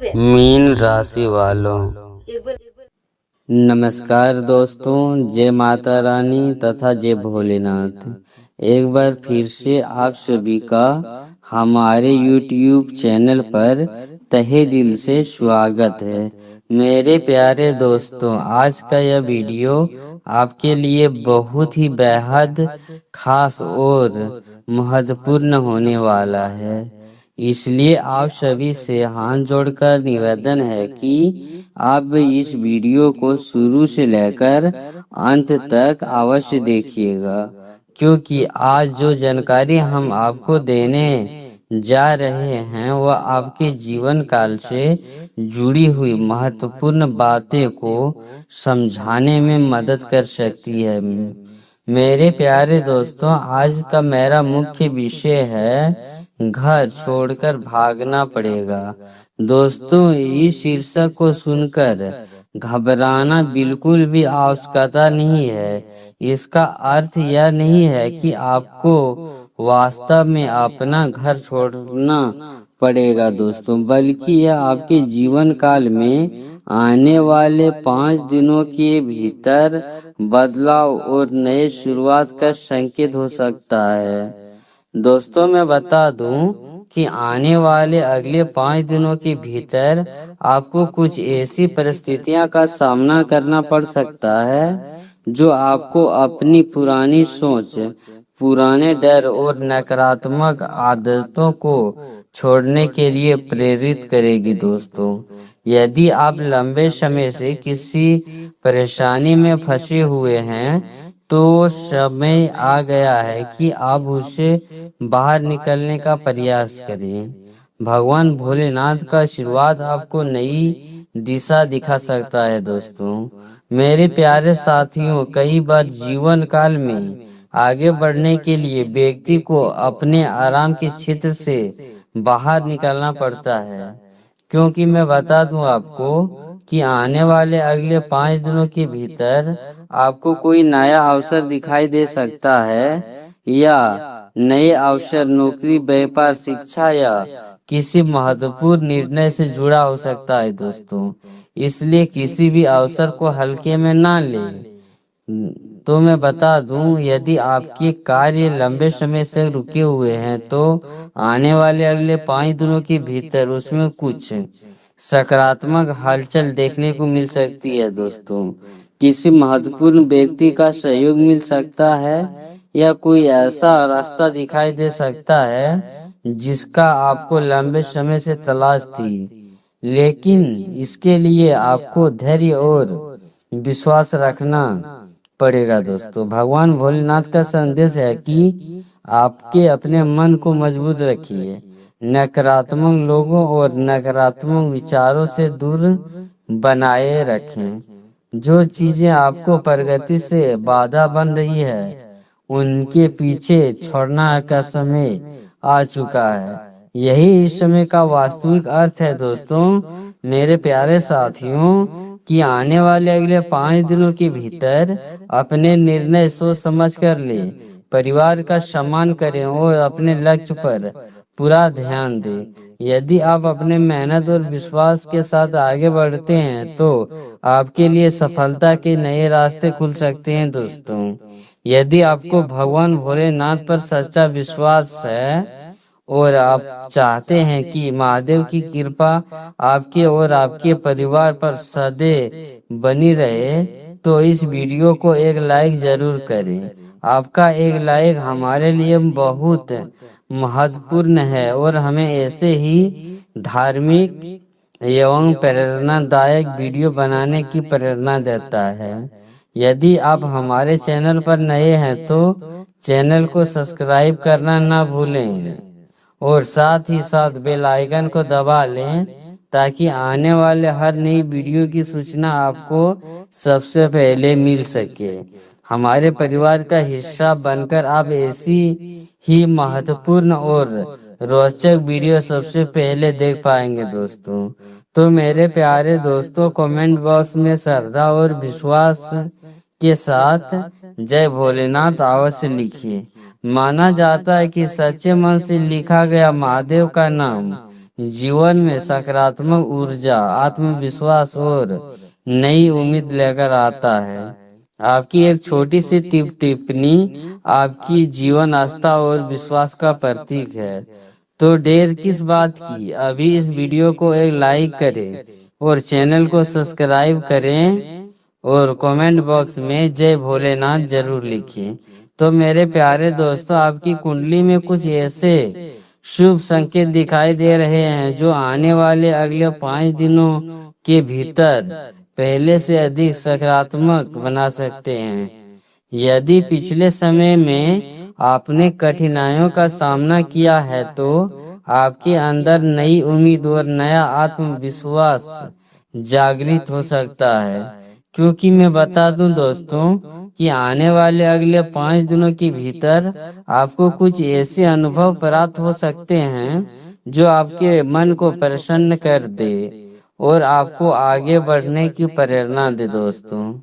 Mean राशि वालों, नमस्कार दोस्तों, जय माता रानी तथा जय भोलेनाथ। एक बार फिर से आप सभी का हमारे YouTube चैनल पर तहे दिल से स्वागत है। मेरे प्यारे दोस्तों, आज का यह वीडियो आपके लिए बहुत ही बेहद खास और महत्वपूर्ण होने वाला है। इसलिए आप सभी से हाथ जोड़कर निवेदन है कि आप इस वीडियो को शुरू से लेकर अंत तक अवश्य देखिएगा, क्योंकि आज जो जानकारी हम आपको देने जा रहे हैं वह आपके जीवन काल से जुड़ी हुई महत्वपूर्ण बातें को समझाने में मदद कर सकती है। मेरे प्यारे दोस्तों, आज का मेरा मुख्य विषय है घर छोड़कर भागना पड़ेगा। दोस्तों, इस शीर्षक को सुनकर घबराना बिल्कुल भी आवश्यकता नहीं है। इसका अर्थ यह नहीं है कि आपको वास्तव में अपना घर छोड़ना पड़ेगा दोस्तों, बल्कि यह आपके जीवन काल में आने वाले 5 दिनों के भीतर बदलाव और नए शुरुआत का संकेत हो सकता है। दोस्तों, मैं बता दूं कि आने वाले अगले 5 दिनों के भीतर आपको कुछ ऐसी परिस्थितियां का सामना करना पड़ सकता है जो आपको अपनी पुरानी सोच, पुराने डर और नकारात्मक आदतों को छोड़ने के लिए प्रेरित करेगी। दोस्तों, यदि आप लंबे समय से किसी परेशानी में फंसे हुए हैं तो समय आ गया है कि आप उससे बाहर निकलने का प्रयास करें। भगवान भोलेनाथ का आशीर्वाद आपको नई दिशा दिखा सकता है। दोस्तों, मेरे प्यारे साथियों, कई बार जीवन काल में आगे बढ़ने के लिए व्यक्ति को अपने आराम के क्षेत्र से बाहर निकलना पड़ता है, क्योंकि मैं बता दूं आपको कि आने वाले अगले 5 दिनों के भीतर आपको कोई नया अवसर दिखाई दे सकता है, या नए अवसर नौकरी, व्यापार, शिक्षा या किसी महत्वपूर्ण निर्णय से जुड़ा हो सकता है। दोस्तों, इसलिए किसी भी अवसर को हल्के में ना लें। तो मैं बता दूं, यदि आपके कार्य लंबे समय से रुके हुए हैं तो आने वाले अगले 5 दिनों के भीतर उसमें कुछ सकारात्मक हलचल देखने को मिल सकती है। दोस्तों, किसी महत्वपूर्ण व्यक्ति का सहयोग मिल सकता है या कोई ऐसा रास्ता दिखाई दे सकता है जिसका आपको लंबे समय से तलाश थी, लेकिन इसके लिए आपको धैर्य और विश्वास रखना पड़ेगा। दोस्तों, भगवान भोलेनाथ का संदेश है कि आपके अपने मन को मजबूत रखिए, नकारात्मक लोगों और नकारात्मक विचारों से दूर बनाए रखें। जो चीजें आपको प्रगति से बाधा बन रही है उनके पीछे छोड़ना का समय आ चुका है। यही इस समय का वास्तविक अर्थ है। दोस्तों, मेरे प्यारे साथियों, कि आने वाले अगले 5 दिनों के भीतर अपने निर्णय सोच समझ कर ले, परिवार का सम्मान करें और अपने लक्ष्य पर पूरा ध्यान दें। यदि आप अपने मेहनत और विश्वास के साथ आगे बढ़ते हैं तो आपके लिए सफलता के नए रास्ते खुल सकते हैं। दोस्तों, यदि आपको भगवान भोलेनाथ पर सच्चा विश्वास है और आप चाहते हैं कि महादेव की कृपा आपके और आपके परिवार पर सदैव बनी रहे, तो इस वीडियो को एक लाइक जरूर करें। आपका एक लाइक हमारे लिए बहुत महत्वपूर्ण है और हमें ऐसे ही धार्मिक एवं प्रेरणादायक वीडियो बनाने की प्रेरणा देता है। यदि आप हमारे चैनल पर नए हैं तो चैनल को सब्सक्राइब करना ना भूलें और साथ ही साथ बेल आइकन को दबा लें, ताकि आने वाले हर नई वीडियो की सूचना आपको सबसे पहले मिल सके। हमारे परिवार का हिस्सा बनकर आप ऐसी ही महत्वपूर्ण और रोचक वीडियो सबसे पहले देख पाएंगे। दोस्तों, तो मेरे प्यारे दोस्तों, कमेंट बॉक्स में श्रद्धा और विश्वास के साथ जय भोलेनाथ अवश्य लिखिए। माना जाता है कि सच्चे मन से लिखा गया महादेव का नाम जीवन में सकारात्मक ऊर्जा, आत्मविश्वास और नई उम्मीद लेकर आता है। आपकी एक छोटी सी टिप्पणी आपकी जीवन आस्था और विश्वास का प्रतीक है। तो देर किस बात की, अभी इस वीडियो को एक लाइक करें और चैनल को सब्सक्राइब करें और कमेंट बॉक्स में जय भोलेनाथ जरूर लिखें। तो मेरे प्यारे दोस्तों, आपकी कुंडली में कुछ ऐसे शुभ संकेत दिखाई दे रहे हैं जो आने वाले अगले 5 दिनों के भीतर पहले से अधिक सकारात्मक बना सकते हैं। यदि पिछले समय में आपने कठिनाइयों का सामना किया है तो आपके अंदर नई उम्मीद और नया आत्मविश्वास जागृत हो सकता है। क्योंकि मैं बता दूं दोस्तों कि आने वाले अगले 5 दिनों के भीतर आपको कुछ ऐसे अनुभव प्राप्त हो सकते हैं जो आपके मन को प्रसन्न कर दे और आपको आगे बढ़ने की प्रेरणा दे। दोस्तों,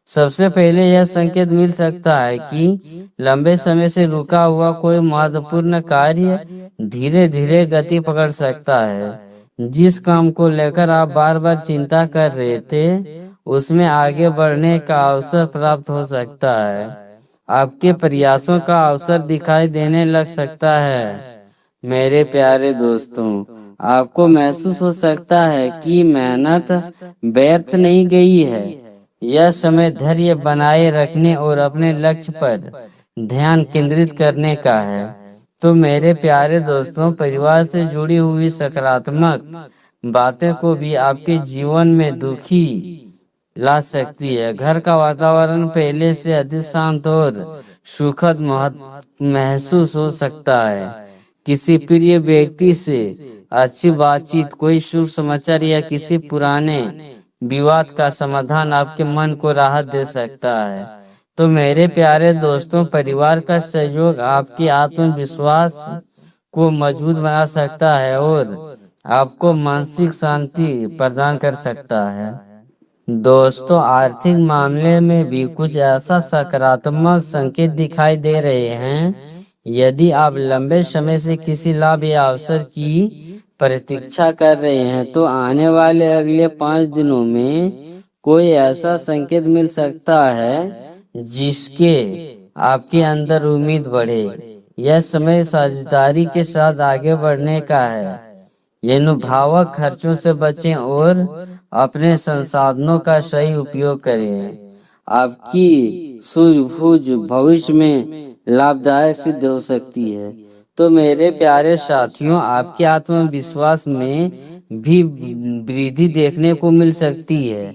सबसे पहले यह संकेत मिल सकता है कि लंबे समय से रुका हुआ कोई महत्वपूर्ण कार्य धीरे धीरे गति पकड़ सकता है। जिस काम को लेकर आप बार बार चिंता कर रहे थे उसमें आगे बढ़ने का अवसर प्राप्त हो सकता है। आपके प्रयासों का अवसर दिखाई देने लग सकता है। मेरे प्यारे दोस्तों, आपको महसूस हो सकता है कि मेहनत व्यर्थ नहीं गई है। यह समय धैर्य बनाए रखने और अपने लक्ष्य पर ध्यान केंद्रित करने का है। तो मेरे प्यारे दोस्तों, परिवार से जुड़ी हुई सकारात्मक बातें को भी आपके जीवन में दुखी ला सकती है। घर का वातावरण पहले से अधिक शांत और सुखद महसूस हो सकता है। किसी प्रिय व्यक्ति से अच्छी बातचीत, कोई शुभ समाचार या किसी पुराने विवाद का समाधान आपके मन को राहत दे सकता है। तो मेरे प्यारे दोस्तों, परिवार का सहयोग आपके आत्मविश्वास को मजबूत बना सकता है और आपको मानसिक शांति प्रदान कर सकता है। दोस्तों, आर्थिक मामले में भी कुछ ऐसा सकारात्मक संकेत दिखाई दे रहे हैं। यदि आप लंबे समय से किसी लाभ या अवसर की प्रतीक्षा कर रहे हैं तो आने वाले अगले 5 दिनों में कोई ऐसा संकेत मिल सकता है जिसके आपके अंदर उम्मीद बढ़े। यह समय साझेदारी के साथ आगे बढ़ने का है। अनुभवक खर्चों से बचें और अपने संसाधनों का सही उपयोग करें। आपकी सूझबूझ भविष्य में लाभदायक सिद्ध हो सकती है। तो मेरे प्यारे साथियों, आपके आत्मविश्वास में भी वृद्धि देखने को मिल सकती है।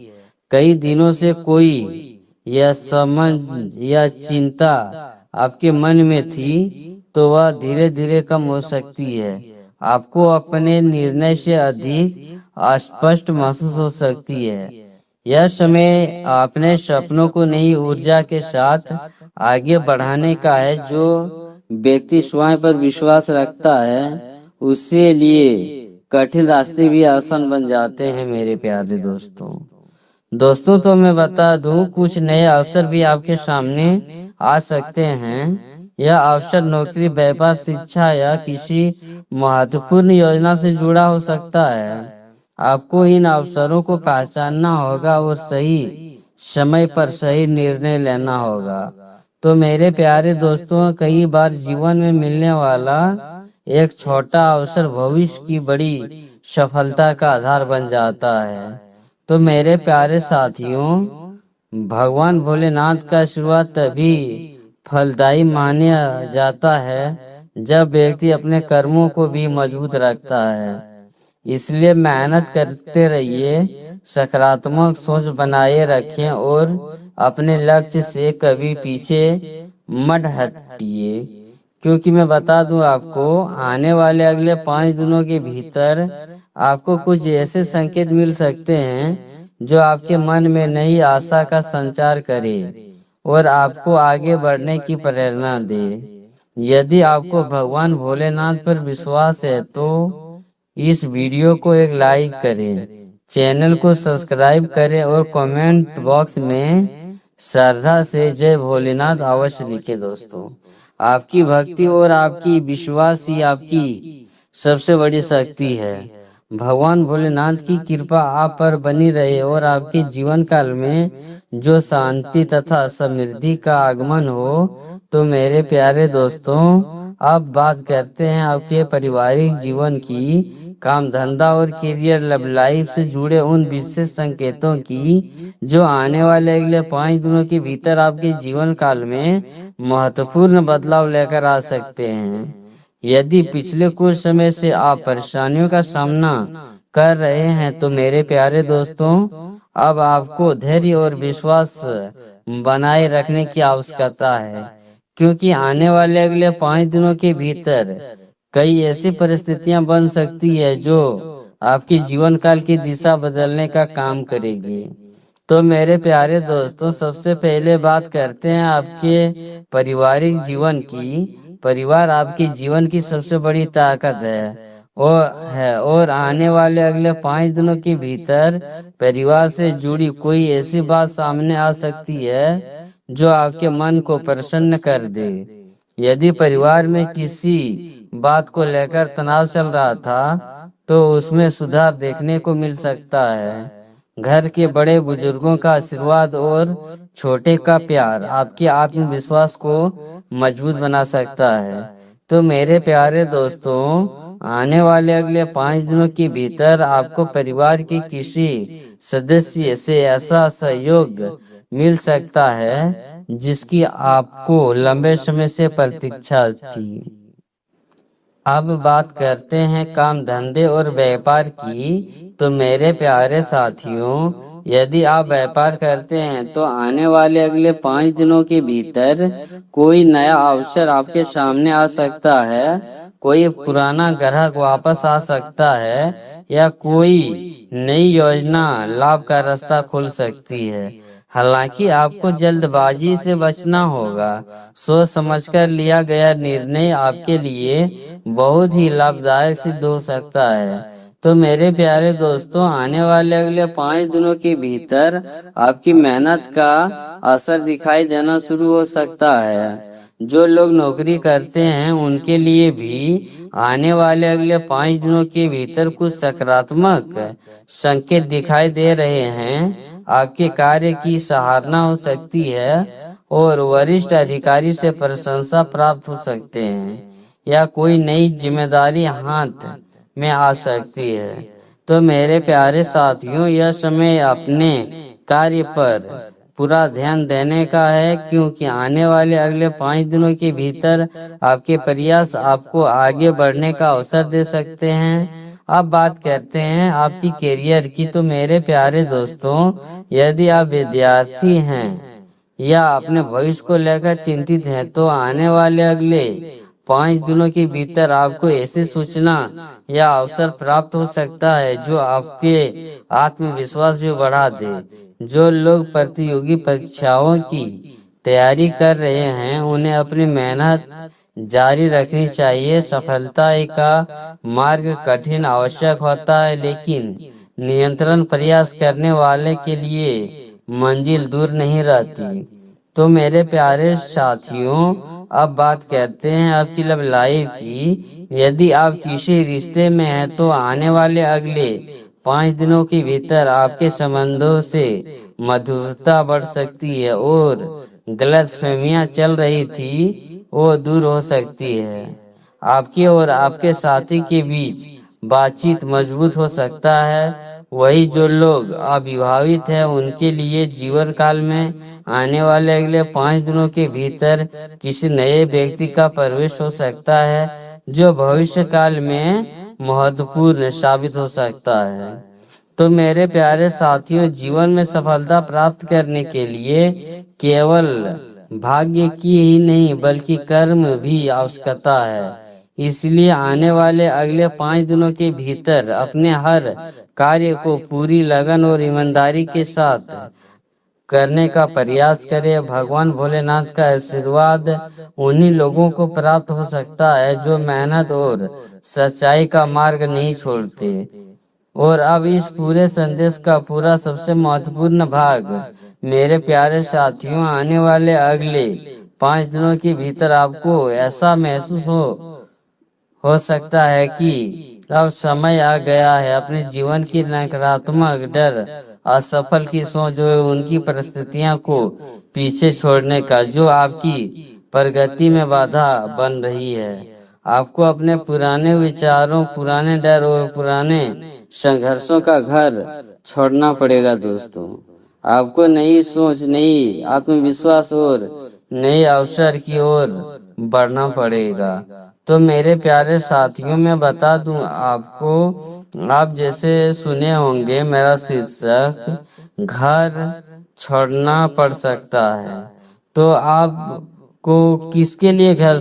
कई दिनों से कोई यह समझ या चिंता आपके मन में थी तो वह धीरे धीरे कम हो सकती है। आपको अपने निर्णय से अधिक स्पष्ट महसूस हो सकती है। यह समय अपने सपनों को नई ऊर्जा के साथ आगे बढ़ाने का है। जो व्यक्ति स्वयं पर विश्वास रखता है उसके लिए कठिन रास्ते भी आसान बन जाते हैं। मेरे प्यारे दोस्तों, तो मैं बता दूं, कुछ नए अवसर भी आपके सामने आ सकते हैं। यह अवसर नौकरी, व्यापार, शिक्षा या किसी महत्वपूर्ण योजना से जुड़ा हो सकता है। आपको इन अवसरों को पहचानना होगा और सही समय पर सही निर्णय लेना होगा। तो मेरे प्यारे दोस्तों, कई बार जीवन में मिलने वाला एक छोटा अवसर भविष्य की बड़ी सफलता का आधार बन जाता है। तो मेरे प्यारे साथियों, भगवान भोलेनाथ का आशीर्वाद तभी फलदायी माना जाता है जब व्यक्ति अपने कर्मों को भी मजबूत रखता है। इसलिए मेहनत करते रहिए, सकारात्मक सोच बनाए रखें और अपने लक्ष्य से कभी पीछे मत हटिए। क्योंकि मैं बता दूं आपको, आने वाले अगले 5 दिनों के भीतर आपको कुछ ऐसे संकेत मिल सकते हैं जो आपके मन में नई आशा का संचार करे और आपको आगे बढ़ने की प्रेरणा दे। यदि आपको भगवान भोलेनाथ पर विश्वास है तो इस वीडियो को एक लाइक करें, चैनल को सब्सक्राइब करें और कमेंट बॉक्स में श्रद्धा से जय भोलेनाथ अवश्य लिखें। दोस्तों, आपकी भक्ति और आपकी विश्वास ही आपकी सबसे बड़ी शक्ति है। भगवान भोलेनाथ की कृपा आप पर बनी रहे और आपके जीवन काल में जो शांति तथा समृद्धि का आगमन हो। तो मेरे प्यारे दोस्तों, अब बात करते हैं आपके पारिवारिक जीवन की, काम धंधा और करियर लव लाइफ से जुड़े उन विशेष संकेतों की जो आने वाले अगले 5 दिनों के भीतर आपके जीवन काल में महत्वपूर्ण बदलाव लेकर आ सकते हैं। यदि पिछले कुछ समय से आप परेशानियों का सामना कर रहे हैं तो मेरे प्यारे दोस्तों, अब आपको धैर्य और विश्वास बनाए रखने की आवश्यकता है, क्योंकि आने वाले अगले 5 दिनों के भीतर कई ऐसी परिस्थितियां बन सकती है जो आपके जीवन काल की दिशा बदलने का काम करेगी। तो मेरे प्यारे दोस्तों, सबसे पहले बात करते हैं आपके पारिवारिक जीवन की। परिवार आपके जीवन की सबसे बड़ी ताकत और आने वाले अगले 5 दिनों के भीतर परिवार से जुड़ी कोई ऐसी बात सामने आ सकती है जो आपके मन को प्रसन्न कर दे। यदि परिवार में किसी बात को लेकर तनाव चल रहा था तो उसमें सुधार देखने को मिल सकता है। घर के बड़े बुजुर्गों का आशीर्वाद और छोटे का प्यार आपके आत्मविश्वास को मजबूत बना सकता है। तो मेरे प्यारे दोस्तों, आने वाले अगले 5 दिनों के भीतर आपको परिवार के किसी सदस्य से ऐसा सहयोग मिल सकता है जिसकी आपको लंबे समय से प्रतीक्षा थी। अब बात करते हैं काम धंधे और व्यापार की। तो मेरे प्यारे साथियों, यदि आप व्यापार करते हैं तो आने वाले अगले 5 दिनों के भीतर कोई नया अवसर आपके सामने आ सकता है। कोई पुराना ग्राहक वापस आ सकता है या कोई नई योजना लाभ का रास्ता खोल सकती है। हालांकि आपको जल्दबाजी से बचना होगा। सोच समझकर लिया गया निर्णय आपके लिए बहुत ही लाभदायक सिद्ध हो सकता है। तो मेरे प्यारे दोस्तों, आने वाले अगले 5 दिनों के भीतर आपकी मेहनत का असर दिखाई देना शुरू हो सकता है। जो लोग नौकरी करते हैं उनके लिए भी आने वाले अगले 5 दिनों के भीतर कुछ सकारात्मक संकेत दिखाई दे रहे हैं। आपके कार्य की सराहना हो सकती है और वरिष्ठ अधिकारी से प्रशंसा प्राप्त हो सकते हैं या कोई नई जिम्मेदारी हाथ में आ सकती है। तो मेरे प्यारे साथियों, यह समय अपने कार्य पर पूरा ध्यान देने का है, क्योंकि आने वाले अगले 5 दिनों के भीतर आपके प्रयास आपको आगे बढ़ने का अवसर दे सकते हैं। अब बात करते हैं आपकी करियर की। तो मेरे प्यारे दोस्तों, यदि आप विद्यार्थी हैं या अपने भविष्य को लेकर चिंतित हैं तो आने वाले अगले 5 दिनों के भीतर आपको ऐसी सूचना या अवसर प्राप्त हो सकता है जो आपके आत्मविश्वास भी बढ़ा दे। जो लोग प्रतियोगी परीक्षाओं की तैयारी कर रहे हैं उन्हें अपनी मेहनत जारी रखनी चाहिए। सफलता का मार्ग कठिन आवश्यक होता है, लेकिन नियंत्रण प्रयास करने वाले के लिए मंजिल दूर नहीं रहती। तो मेरे प्यारे साथियों, अब बात करते हैं आपकी लव लाइफ की। यदि आप किसी रिश्ते में हैं तो आने वाले अगले 5 दिनों के भीतर आपके संबंधों से मधुरता बढ़ सकती है और गलत फहमियां चल रही थी वो दूर हो सकती है। आपके और आपके साथी के बीच बातचीत मजबूत हो सकता है। वही जो लोग अविवाहित हैं उनके लिए जीवन काल में आने वाले अगले 5 दिनों के भीतर किसी नए व्यक्ति का प्रवेश हो सकता है जो भविष्य काल में महत्वपूर्ण साबित हो सकता है। तो मेरे प्यारे साथियों, जीवन में सफलता प्राप्त करने के लिए केवल भाग्य की ही नहीं बल्कि कर्म भी आवश्यकता है। इसलिए आने वाले अगले 5 दिनों के भीतर अपने हर कार्य को पूरी लगन और ईमानदारी के साथ करने का प्रयास करें। भगवान भोलेनाथ का आशीर्वाद उन्हीं लोगों को प्राप्त हो सकता है जो मेहनत और सच्चाई का मार्ग नहीं छोड़ते। और अब इस पूरे संदेश का पूरा सबसे महत्वपूर्ण भाग, मेरे प्यारे साथियों, आने वाले अगले 5 दिनों के भीतर आपको ऐसा महसूस हो सकता है कि अब समय आ गया है अपने जीवन की नकारात्मक डर, असफल की सोच और उनकी परिस्थितियों को पीछे छोड़ने का, जो आपकी प्रगति में बाधा बन रही है। आपको अपने पुराने विचारों, पुराने डर और पुराने संघर्षों का घर छोड़ना पड़ेगा दोस्तों। आपको नई सोच, नई आत्मविश्वास और नए अवसर की ओर बढ़ना पड़ेगा। तो मेरे प्यारे साथियों, मैं बता दूं आपको, आप जैसे सुने होंगे मेरा शीर्षक घर छोड़ना पड़ सकता है। तो आपको किसके लिए घर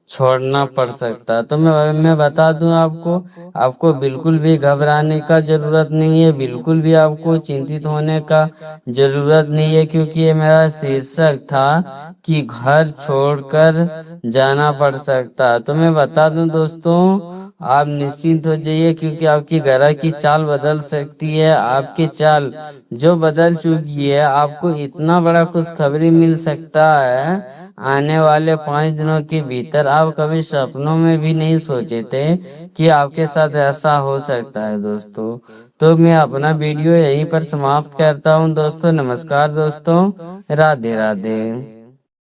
छोड़ना पड़ सकता है? तो मैं बता दूं आपको बिल्कुल भी घबराने का जरूरत नहीं है, बिल्कुल भी आपको चिंतित होने का जरूरत नहीं है, क्योंकि ये मेरा शीर्षक था कि घर छोड़कर जाना पड़ सकता है। तो मैं बता दूं दोस्तों, आप निश्चिंत हो जाइए, क्योंकि आपकी घर की चाल बदल सकती है। आपकी चाल जो बदल चुकी है, आपको इतना बड़ा खुशखबरी मिल सकता है आने वाले 5 दिनों के भीतर। आप कभी सपनों में भी नहीं सोचे थे कि आपके साथ ऐसा हो सकता है दोस्तों। तो मैं अपना वीडियो यहीं पर समाप्त करता हूं दोस्तों। नमस्कार दोस्तों, राधे राधे।